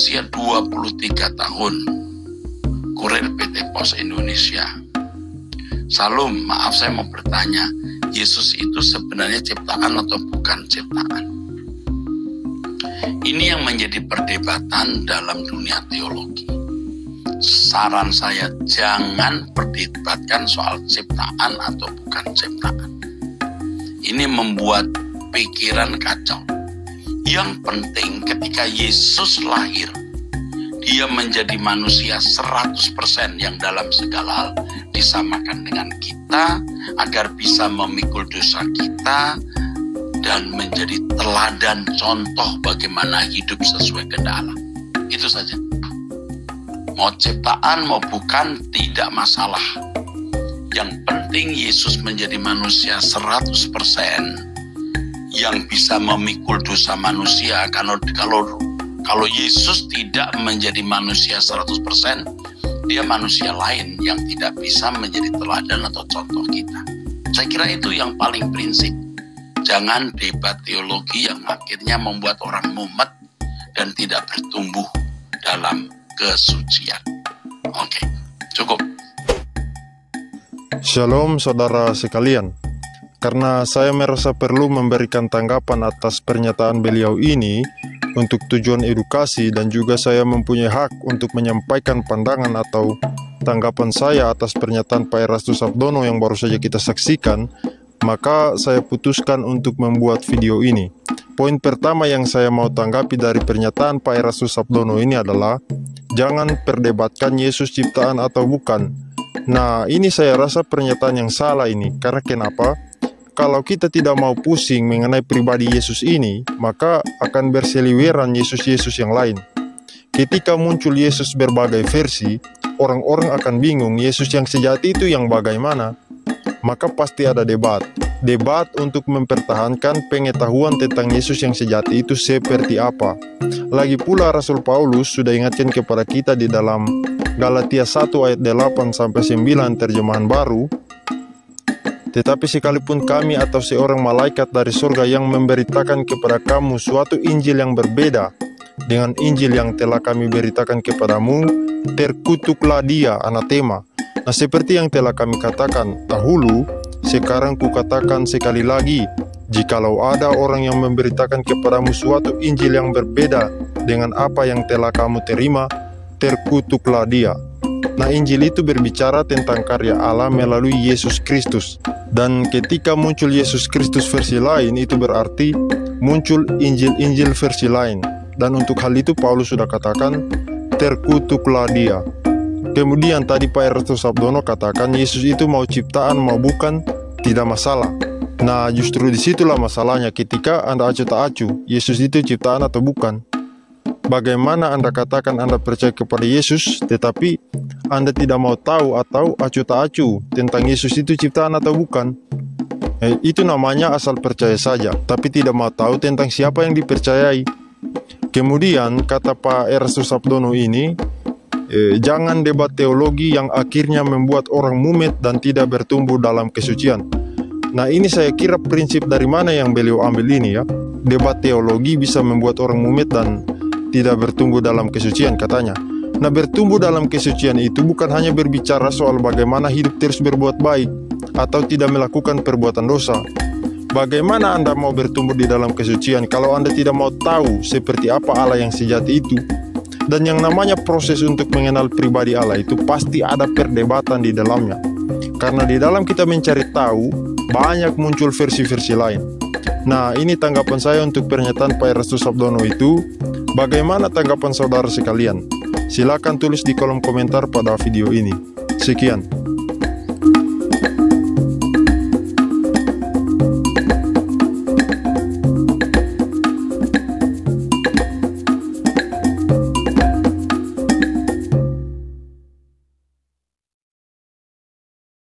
berusia 23 tahun, kurir PT Pos Indonesia. Salum, maaf saya mau bertanya, Yesus itu sebenarnya ciptaan atau bukan ciptaan? Ini yang menjadi perdebatan dalam dunia teologi. Saran saya, jangan perdebatkan soal ciptaan atau bukan ciptaan. Ini membuat pikiran kacau. Yang penting ketika Yesus lahir, dia menjadi manusia 100% yang dalam segala hal disamakan dengan kita, agar bisa memikul dosa kita dan menjadi teladan contoh bagaimana hidup sesuai kehendak Allah. Itu saja. Mau ciptaan mau bukan tidak masalah. Yang penting Yesus menjadi manusia 100% yang bisa memikul dosa manusia. Kalau Yesus tidak menjadi manusia 100%, dia manusia lain yang tidak bisa menjadi teladan atau contoh kita. Saya kira itu yang paling prinsip. Jangan debat teologi yang akhirnya membuat orang mumet dan tidak bertumbuh dalam kesucian. Oke, cukup. Shalom saudara sekalian. Karena saya merasa perlu memberikan tanggapan atas pernyataan beliau ini untuk tujuan edukasi, dan juga saya mempunyai hak untuk menyampaikan pandangan atau tanggapan saya atas pernyataan Pak Erastus Sabdono yang baru saja kita saksikan, maka saya putuskan untuk membuat video ini. Poin pertama yang saya mau tanggapi dari pernyataan Pak Erastus Sabdono ini adalah jangan perdebatkan Yesus ciptaan atau bukan. Nah, ini saya rasa pernyataan yang salah ini. Karena kenapa? Kalau kita tidak mau pusing mengenai pribadi Yesus ini, maka akan berseliweran Yesus-Yesus yang lain. Ketika muncul Yesus berbagai versi, orang-orang akan bingung Yesus yang sejati itu yang bagaimana. Maka pasti ada debat. Debat untuk mempertahankan pengetahuan tentang Yesus yang sejati itu seperti apa. Lagi pula Rasul Paulus sudah ingatkan kepada kita di dalam Galatia 1 ayat 8-9 terjemahan baru, tetapi sekalipun kami atau seorang malaikat dari surga yang memberitakan kepada kamu suatu Injil yang berbeda dengan Injil yang telah kami beritakan kepadamu, terkutuklah dia, anatema. Nah, seperti yang telah kami katakan dahulu, sekarang kukatakan sekali lagi, jikalau ada orang yang memberitakan kepadamu suatu Injil yang berbeda dengan apa yang telah kamu terima, terkutuklah dia. Nah, Injil itu berbicara tentang karya Allah melalui Yesus Kristus. Dan ketika muncul Yesus Kristus versi lain, itu berarti muncul Injil-Injil versi lain. Dan untuk hal itu Paulus sudah katakan, terkutuklah dia. Kemudian tadi Pak Erastus Sabdono katakan Yesus itu mau ciptaan mau bukan, tidak masalah. Nah, justru disitulah masalahnya ketika Anda acuh tak acuh, Yesus itu ciptaan atau bukan. Bagaimana Anda katakan Anda percaya kepada Yesus, tetapi Anda tidak mau tahu atau acuh tak acuh tentang Yesus itu ciptaan atau bukan? Itu namanya asal percaya saja, tapi tidak mau tahu tentang siapa yang dipercayai. Kemudian kata Pak Erastus Sabdono ini, jangan debat teologi yang akhirnya membuat orang mumet dan tidak bertumbuh dalam kesucian. Nah, ini saya kira prinsip dari mana yang beliau ambil ini ya. Debat teologi bisa membuat orang mumet dan tidak bertumbuh dalam kesucian katanya. Nah, bertumbuh dalam kesucian itu bukan hanya berbicara soal bagaimana hidup terus berbuat baik atau tidak melakukan perbuatan dosa. Bagaimana Anda mau bertumbuh di dalam kesucian kalau Anda tidak mau tahu seperti apa Allah yang sejati itu? Dan yang namanya proses untuk mengenal pribadi Allah itu pasti ada perdebatan di dalamnya. Karena di dalam kita mencari tahu, banyak muncul versi-versi lain. Nah, ini tanggapan saya untuk pernyataan Pak Erastus Sabdono itu. Bagaimana tanggapan saudara sekalian? Silakan tulis di kolom komentar pada video ini. Sekian.